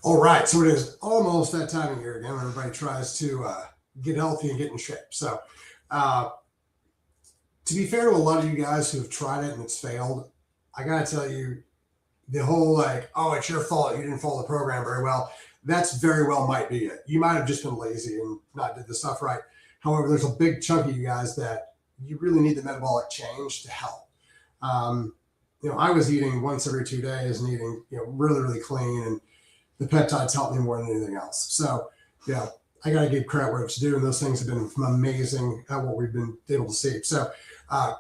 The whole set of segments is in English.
All right, so it is almost that time of year again. Everybody tries to get healthy and get in shape. So, uh, to be fair to a lot of you guys who have tried it and it's failed, I gotta tell you, the whole like, oh, it's your fault you didn't follow the program very well. That's very well might be it. You might have just been lazy and not did the stuff right. However, there's a big chunk of you guys that you really need the metabolic change to help. Um, I was eating once every 2 days and eating, really, really clean, and the peptides help me more than anything else. So, yeah, I got to give credit where it's due, and those things have been amazing at what we've been able to see. So,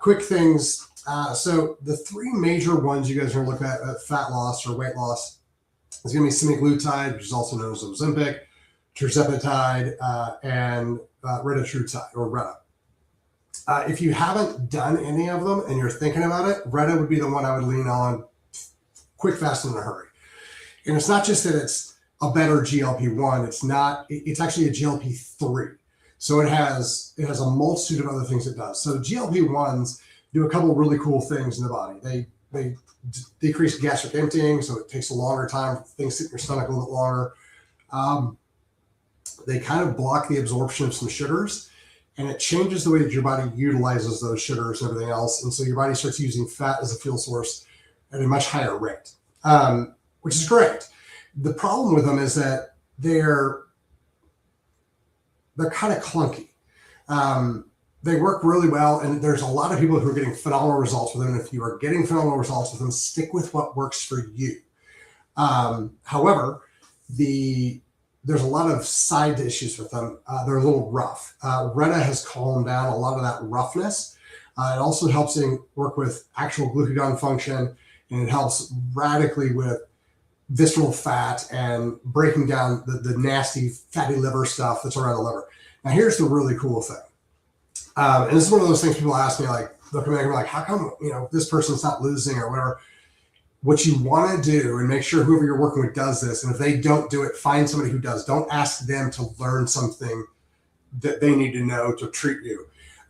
quick things. So, the three major ones you guys are going to look at fat loss or weight loss is going to be semaglutide, which is also known as Ozempic, tirzepatide, and retatrutide or Reta. If you haven't done any of them and you're thinking about it, Reta would be the one I would lean on quick, fast, and in a hurry. And it's not just that it's a better GLP-1. It's actually a GLP-3. So it has a multitude of other things it does. So GLP-1s do a couple of really cool things in the body. They decrease gastric emptying, so it takes a longer time for things sit in your stomach a little bit longer. They kind of block the absorption of some sugars, and it changes the way that your body utilizes those sugars and everything else. And so your body starts using fat as a fuel source at a much higher rate, which is great. The problem with them is that they're kind of clunky. They work really well, and there's a lot of people who are getting phenomenal results with them. And if you are getting phenomenal results with them, stick with what works for you. However, there's a lot of side issues with them. They're a little rough. Reta has calmed down a lot of that roughness. It also helps in work with actual glucagon function, and it helps radically with visceral fat and breaking down the nasty fatty liver stuff that's around the liver. Now, here's the really cool thing. And this is one of those things people ask me, like, they'll come in and be like, how come, this person's not losing or whatever? What you want to do, and make sure whoever you're working with does this, and if they don't do it, find somebody who does. Don't ask them to learn something that they need to know to treat you.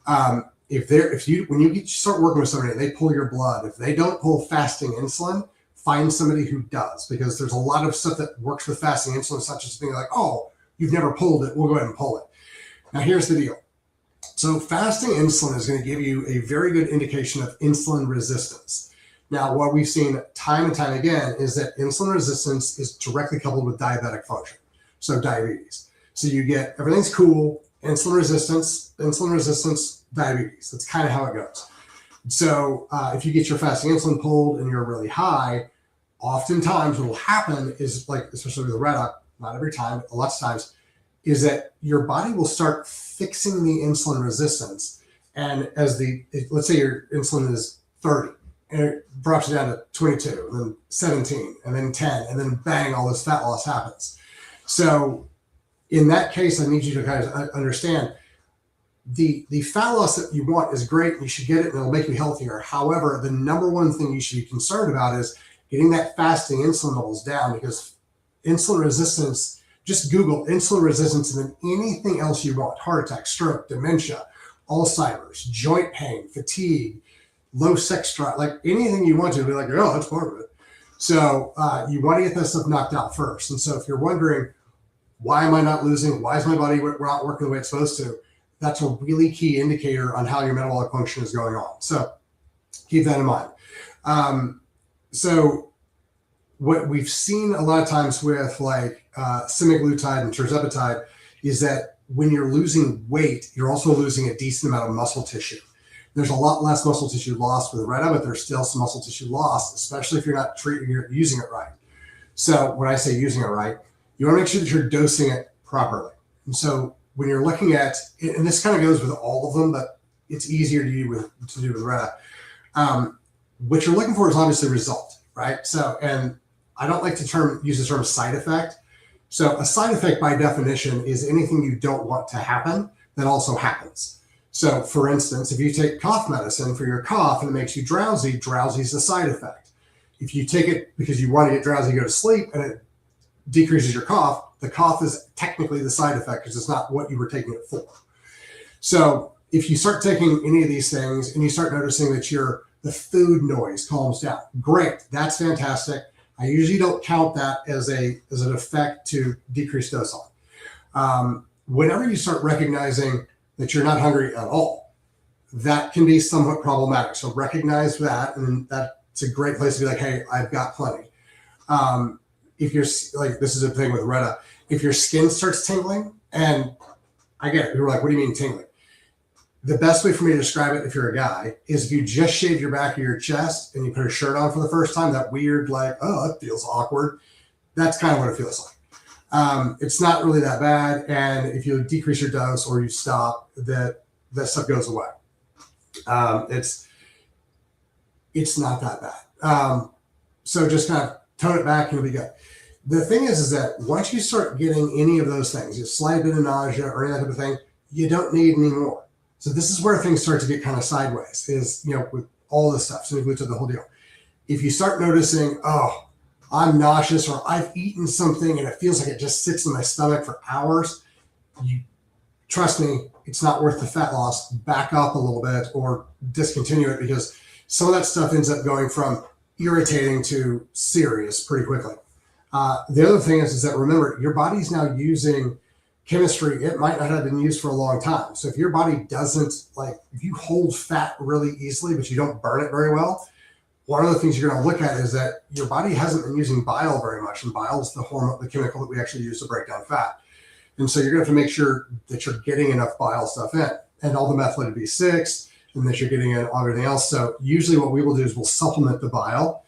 When you start working with somebody and they pull your blood, if they don't pull fasting insulin, find somebody who does, because there's a lot of stuff that works with fasting insulin, such as being like, oh, you've never pulled it, we'll go ahead and pull it. Now, here's the deal. So fasting insulin is going to give you a very good indication of insulin resistance. Now, what we've seen time and time again is that insulin resistance is directly coupled with diabetic function, so diabetes. So you get everything's cool, insulin resistance, diabetes. That's kind of how it goes. So if you get your fasting insulin pulled and you're really high, oftentimes what will happen is, like, especially with Reta, not every time, but lots of times, is that your body will start fixing the insulin resistance. And let's say your insulin is 30, and it drops you down to 22, and then 17, and then 10, and then bang, all this fat loss happens. So in that case, I need you to kind of understand the fat loss that you want is great. You should get it, and it'll make you healthier. However, the number one thing you should be concerned about is getting that fasting insulin levels down, because insulin resistance, just Google insulin resistance and then anything else you want: heart attack, stroke, dementia, Alzheimer's, joint pain, fatigue, low sex drive, like anything you want to be like, oh, that's part of it. So you want to get that stuff knocked out first. And so if you're wondering, why am I not losing? Why is my body not working the way it's supposed to? That's a really key indicator on how your metabolic function is going on. So keep that in mind. So what we've seen a lot of times with semaglutide and tirzepatide is that when you're losing weight, you're also losing a decent amount of muscle tissue. There's a lot less muscle tissue lost with Reta, but there's still some muscle tissue lost, especially if you're using it right. So when I say using it right, you want to make sure that you're dosing it properly. And so when you're looking at, and this kind of goes with all of them, but it's easier to do with Reta. What you're looking for is obviously result, right? So, and I don't like to use the term side effect. So a side effect by definition is anything you don't want to happen that also happens. So for instance, if you take cough medicine for your cough and it makes you drowsy, drowsy is a side effect. If you take it because you want to get drowsy, go to sleep, and it decreases your cough, the cough is technically the side effect because it's not what you were taking it for. So if you start taking any of these things and you start noticing that the food noise calms down, great, that's fantastic. I usually don't count that as an effect to decrease dose on. Whenever you start recognizing that you're not hungry at all, that can be somewhat problematic. So recognize that, and that's a great place to be like, hey, I've got plenty. If you're like, this is a thing with Retta, if your skin starts tingling, and I get it, you're like, what do you mean tingling? The best way for me to describe it, if you're a guy, is if you just shaved your back of your chest and you put a shirt on for the first time, that weird, like, oh, that feels awkward. That's kind of what it feels like. It's not really that bad. And if you decrease your dose or you stop, that stuff goes away. It's not that bad. So just kind of tone it back and it'll be good. The thing is that once you start getting any of those things, a slight bit of nausea or any that type of thing, you don't need any more. So this is where things start to get kind of sideways, is, with all this stuff, so to the whole deal. If you start noticing, oh, I'm nauseous, or I've eaten something and it feels like it just sits in my stomach for hours, trust me, it's not worth the fat loss. Back up a little bit or discontinue it, because some of that stuff ends up going from irritating to serious pretty quickly. The other thing is that, remember, your body's now using chemistry. It might not have been used for a long time. So if your body doesn't, like, if you hold fat really easily, but you don't burn it very well, one of the things you're going to look at is that your body hasn't been using bile very much. And bile is the hormone, the chemical that we actually use to break down fat. And so you're going to have to make sure that you're getting enough bile stuff in, and all the methylated B6, and that you're getting in everything else. So usually what we will do is we'll supplement the bile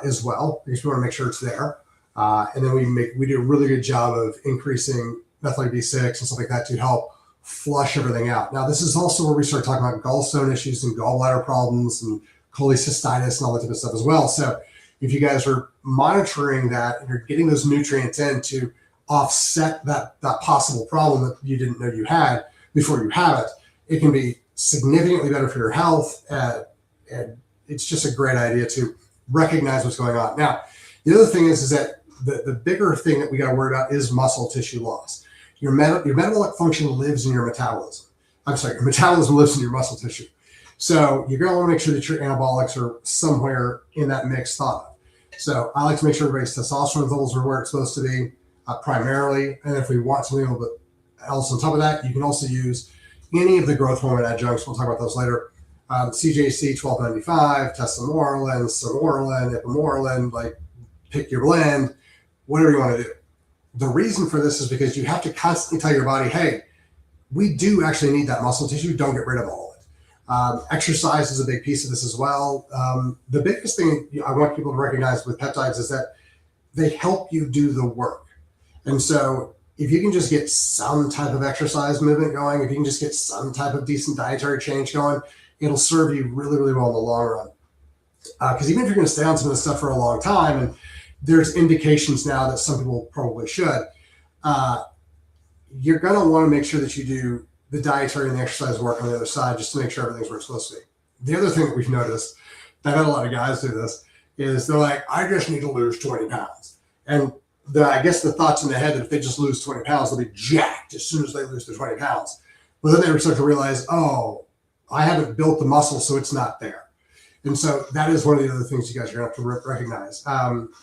as well, because we want to make sure it's there. And then we do a really good job of increasing methylated B6 and stuff like that to help flush everything out. Now, this is also where we start talking about gallstone issues and gallbladder problems and cholecystitis and all that type of stuff as well. So if you guys are monitoring that and you're getting those nutrients in to offset that possible problem that you didn't know you had before you have it, it can be significantly better for your health. And it's just a great idea to recognize what's going on. Now, the other thing is that the bigger thing that we got to worry about is muscle tissue loss. Your metabolic function lives in your metabolism. I'm sorry, your metabolism lives in your muscle tissue. So you're going to want to make sure that your anabolics are somewhere in that mix thought of. So I like to make sure everybody's testosterone levels are where it's supposed to be primarily. And if we want something a little bit else on top of that, you can also use any of the growth hormone adjuncts. We'll talk about those later. CJC 1295, tesamorelin, sermorelin, ipamorelin, like pick your blend, whatever you want to do. The reason for this is because you have to constantly tell your body, hey, we do actually need that muscle tissue. Don't get rid of all of it. Exercise is a big piece of this as well. The biggest thing I want people to recognize with peptides is that they help you do the work. And so if you can just get some type of exercise movement going, if you can just get some type of decent dietary change going, it'll serve you really, really well in the long run. Because even if you're going to stay on some of this stuff for a long time, and there's indications now that some people probably should, you're going to want to make sure that you do the dietary and the exercise work on the other side, just to make sure everything's where it's supposed to be. The other thing that we've noticed, I've had a lot of guys do this, is they're like, I just need to lose 20 pounds. And I guess the thought's in their head that if they just lose 20 pounds, they'll be jacked as soon as they lose their 20 pounds. But then they start to realize, oh, I haven't built the muscle, so it's not there. And so that is one of the other things you guys are going to have to recognize.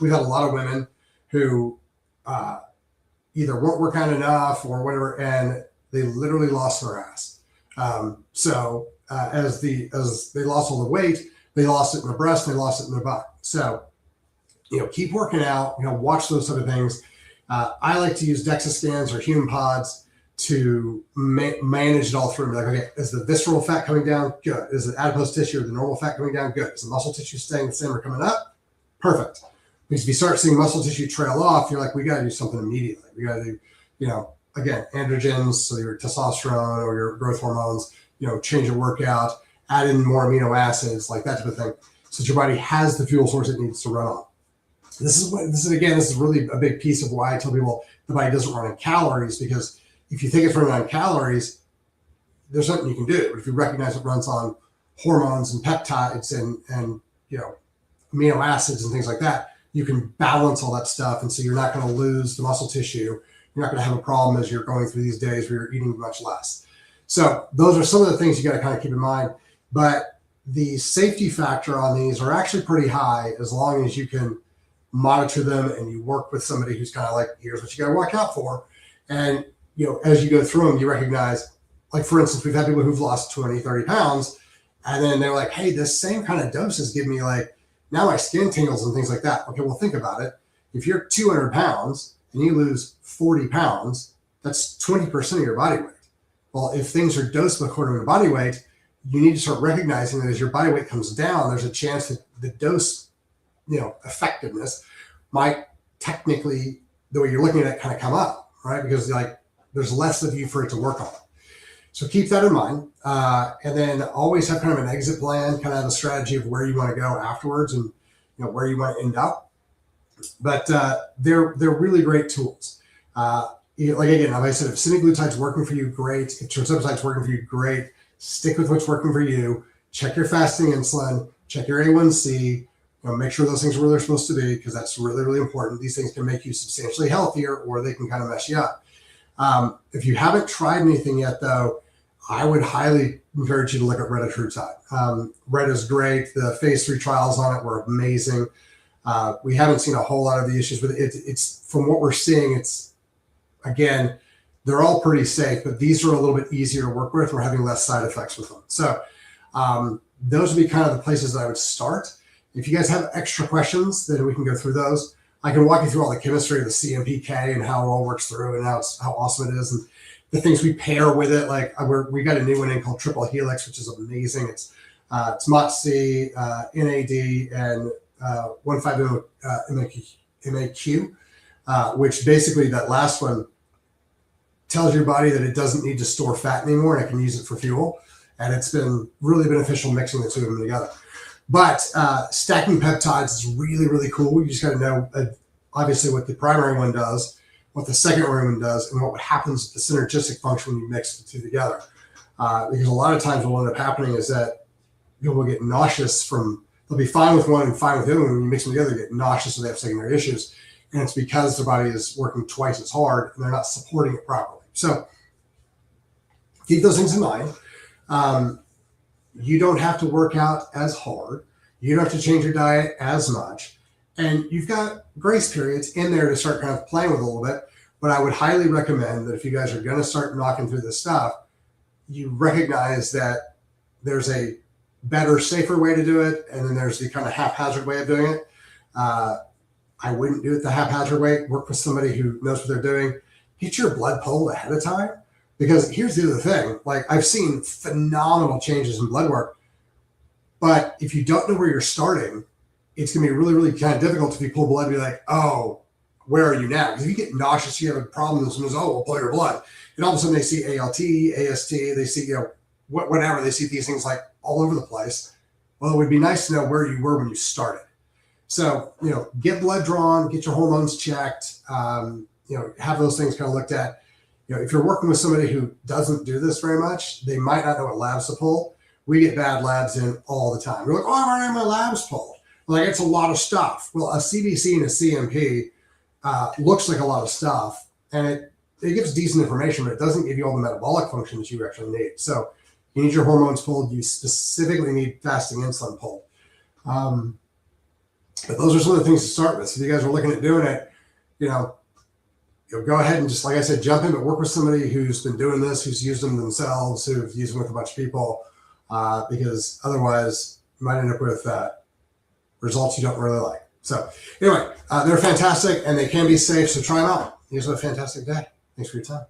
We've had a lot of women who either weren't working out enough or whatever, and they literally lost their ass. As they lost all the weight, they lost it in their breast, they lost it in their butt. So, keep working out, watch those sort of things. I like to use DEXA scans or human pods to manage it all through. Like, okay, is the visceral fat coming down? Good. Is the adipose tissue or the normal fat coming down? Good. Is the muscle tissue staying the same or coming up? Perfect. Because if you start seeing muscle tissue trail off, you're like, we got to do something immediately. We got to do, again, androgens, so your testosterone or your growth hormones, change your workout, add in more amino acids, like that type of thing, so that your body has the fuel source it needs to run on. This is really a big piece of why I tell people the body doesn't run on calories, because if you think it's running on calories, there's nothing you can do. But if you recognize it runs on hormones and peptides and amino acids and things like that, you can balance all that stuff. And so you're not going to lose the muscle tissue. You're not going to have a problem as you're going through these days where you're eating much less. So those are some of the things you got to kind of keep in mind. But the safety factor on these are actually pretty high, as long as you can monitor them, and you work with somebody who's kind of like, here's what you got to watch out for. And, as you go through them, you recognize, like, for instance, we've had people who've lost 20, 30 pounds, and then they're like, hey, this same kind of doses give me like, now my skin tingles and things like that. Okay, well, think about it. If you're 200 pounds and you lose 40 pounds, that's 20% of your body weight. Well, if things are dosed according to body weight, you need to start recognizing that as your body weight comes down, there's a chance that the dose, effectiveness might technically, the way you're looking at it, kind of come up, right? Because like there's less of you for it to work on. So keep that in mind. And then always have kind of an exit plan, kind of have a strategy of where you want to go afterwards and where you want to end up. But they're really great tools. Like again, like I said, if semaglutide's working for you, great. If tirzepatide's working for you, great. Stick with what's working for you. Check your fasting insulin. Check your A1C. Make sure those things are where they're supposed to be, because that's really, really important. These things can make you substantially healthier, or they can kind of mess you up. If you haven't tried anything yet, though, I would highly encourage you to look at retatrutide. Red is great. The phase 3 trials on it were amazing. We haven't seen a whole lot of the issues with it. It's from what we're seeing, it's, again, they're all pretty safe, but these are a little bit easier to work with. We're having less side effects with them. So those would be kind of the places that I would start. If you guys have extra questions, then we can go through those. I can walk you through all the chemistry of the CMPK and how it all works through and how awesome it is, and the things we pair with it. Like we got a new one in called Triple Helix, which is amazing. It's MOTC, NAD, and 1,5-MAQ, which basically that last one tells your body that it doesn't need to store fat anymore and it can use it for fuel. And it's been really beneficial mixing the two of them together. But stacking peptides is really, really cool. You just got to know, obviously, what the primary one does, what the secondary one does, and what happens with the synergistic function when you mix the two together. Because a lot of times what will end up happening is that people will get nauseous from, they'll be fine with one and fine with the other one. When you mix them together, they get nauseous, so they have secondary issues. And it's because their body is working twice as hard and they're not supporting it properly. So keep those things in mind. You don't have to work out as hard. You don't have to change your diet as much. And you've got grace periods in there to start kind of playing with a little bit. But I would highly recommend that if you guys are going to start knocking through this stuff, you recognize that there's a better, safer way to do it. And then there's the kind of haphazard way of doing it. I wouldn't do it the haphazard way. Work with somebody who knows what they're doing. Get your blood pulled ahead of time. Because here's the other thing, like I've seen phenomenal changes in blood work, but if you don't know where you're starting, it's going to be really, really kind of difficult if you pull blood and be like, oh, where are you now? Because if you get nauseous, you have a problem, and someone goes, oh, we'll pull your blood. And all of a sudden they see ALT, AST, they see, whatever, they see these things like all over the place. Well, it would be nice to know where you were when you started. So, get blood drawn, get your hormones checked, have those things kind of looked at. If you're working with somebody who doesn't do this very much, they might not know what labs to pull. We get bad labs in all the time. We're like, oh, I'm running my labs pulled. Like, it's a lot of stuff. Well, a CBC and a CMP looks like a lot of stuff, and it gives decent information, but it doesn't give you all the metabolic function that you actually need. So you need your hormones pulled. You specifically need fasting insulin pulled. But those are some of the things to start with. So if you guys are looking at doing it, go ahead and just, like I said, jump in, but work with somebody who's been doing this, who's used them themselves, who've used them with a bunch of people, because otherwise you might end up with results you don't really like. So anyway, they're fantastic and they can be safe. So try them out. You guys have a fantastic day. Thanks for your time.